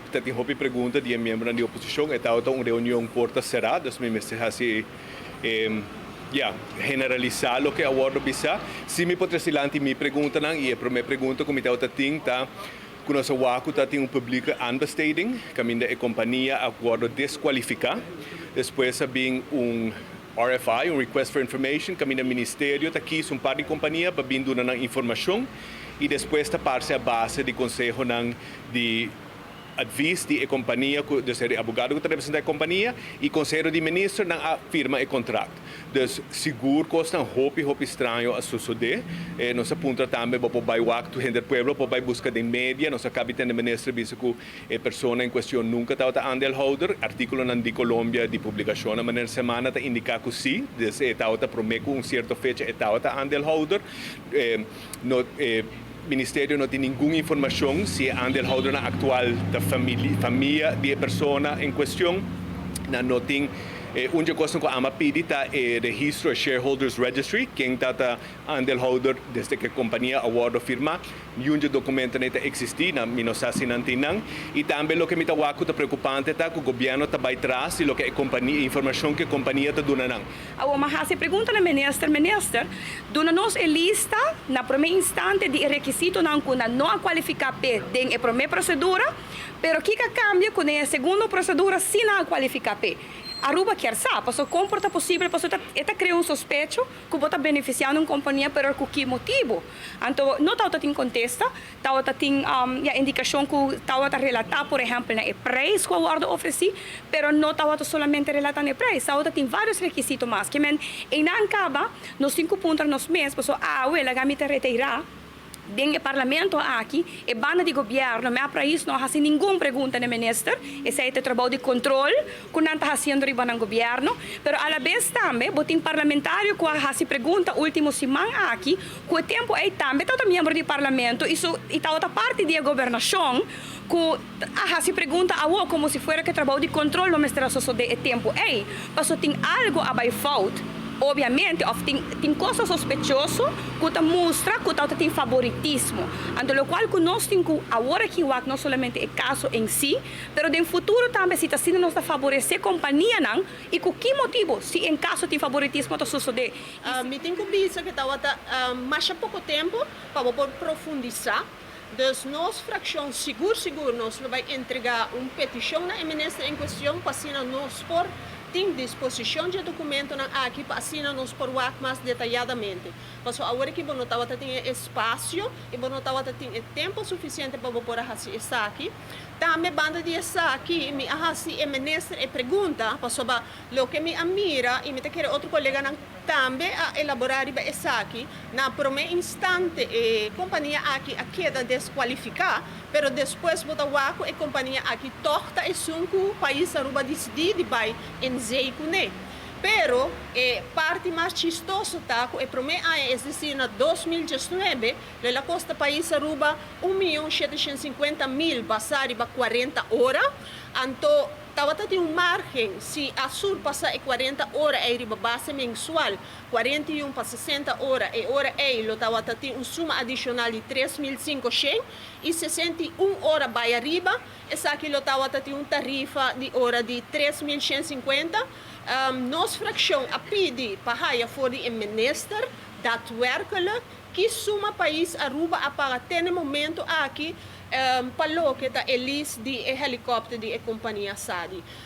tem hopi pergunta de membro da oposição, e tal uma reunião porta cerrada, me assim generalizar o que a word bisa. Se me pode silanti me pergunta nang e pro me pergunta como tá ting tá quando sa waku tá tem publica understating, caminda e companhia a word desqualificar. Depois sabem RFI, Request for Information, caminda ministério tá aqui par de companhia para vindo na informação e depois tá parte a base de conselho nang de advice de companhia, de ser advogado que representa a companhia e conselho de ministro na firma e contrato. Então, seguro custa hopi estranho a suceder. Nós aponta também para vai wak to render pueblo, para vai buscar de média, nós capitão de ministro visto que a pessoa em questão nunca estava handle holder, artículo na de Colômbia de publicação na maneira semana tá indicar que sim, estava prometo certa fecha estava handle holder. Ministério não tem nenhuma informação se é handleholder na atual da família de pessoa em questão. Não tem uma coisa que a AMA pede é registro Shareholders Registry, quem está handleholder desde que a companhia award firma, e um documento não existe, não se assinante não. E também o que me está preocupante é que o governo está vai atrás de que a companhia, informação que a companhia está dando não. A Mahasi pergunta na minister, dona-nos a lista na primeira instante de requisito não kuna não qualificar p den a primeira procedura, pero que cambia com a segunda procedura se não qualificar p. Aruba quer saber, porque comporta possível, porque está criando suspeito que está beneficiando uma companhia, pero por que motivo? Então, não está em contexto, está tem a indicação que está relatar, por exemplo, o preço que a guarda oferece, pero não está somente relatando o preço, está tem vários requisitos mais, que em não acaba, nos 5 pontos nos meses, porque a abuela gamita retirar, dentro do parlamento aqui, a banda de governo, mas para isso não há nenhuma pergunta no ministro, esse é o trabalho de controle que não está fazendo riba no governo, mas a la vez também, botem parlamentário que há pergunta última semana aqui, que o tempo é também, todo membro do parlamento, isso está outra parte da governação, que há pergunta a como se fosse que trabalho de controle no ministério de tempo é, mas tem algo a vai falta. Obviamente, tem coisas sospechosas que mostra que tem favoritismo. Então, o qual que nós temos que agora que não somente é caso em si, mas no futuro também se está sendo nos favorecer a companhia não e com que motivo se em caso de favoritismo está suceder. Me tem que pensar que está mais pouco tempo para poder profundizar. Então, nossa fração seguro nós vai entregar uma petição na ministra em questão para assinar nós por tem disposição de documento aqui para assinar nos por mais detalhadamente. Mas agora que não tem espaço e não tem tempo suficiente para poder fazer isso aqui, também banda de isso aqui, me assim, a ministra pergunta sobre o que me admira e me quer outro colega também a elaborar isso aqui. Na primeira instante, a companhia aqui queda desqualificar, pero depois botar a companhia aqui torta e sunco país aruba decidir vai em Zeikune. Pero parte mais chistosa tá que primeiro ano, é decir, na 2019, a costa país aruba 1.750.000 basari para 40 horas, então tem uma margem, se a sur passa 40 horas é riba base mensual, 41 para 60 horas e hora tem uma suma adicional de 3.500 e 61 horas vai arriba, essa aqui tem uma tarifa de hora de 3.150. Nossa fração a pedir para a for de minister daadwerkelijk que suma país Aruba a para até no momento aqui para que está elis de helicóptero de companhia SADI.